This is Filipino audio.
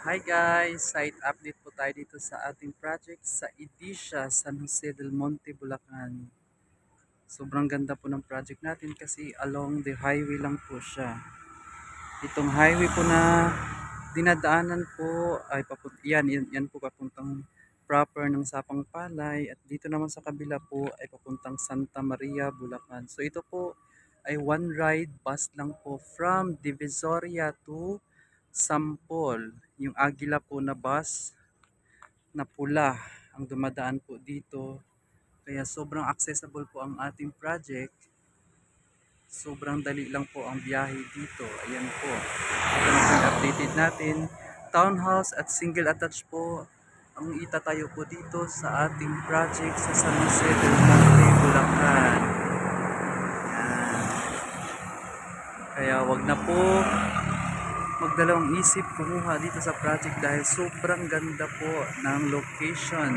Hi guys! Site update po tayo dito sa ating project sa Edisha, San Jose del Monte, Bulacan. Sobrang ganda po ng project natin kasi along the highway lang po siya. Itong highway po na dinadaanan po ay yan po papuntang proper ng Sapang Palay at dito naman sa kabila po ay papuntang Santa Maria, Bulacan. So ito po ay one ride bus lang po from Divisoria to Sampol. Yung Agila po na bus na pula ang dumadaan po dito. Kaya sobrang accessible po ang ating project. Sobrang dali lang po ang biyahe dito. Ayan po. Ito na po yung updated natin. Townhouse at single attached po ang itatayo po dito sa ating project sa San Jose del Monte, Bulacan. Ayan. Kaya wag na po magdalawang isip kumuha dito sa project dahil sobrang ganda po ng location.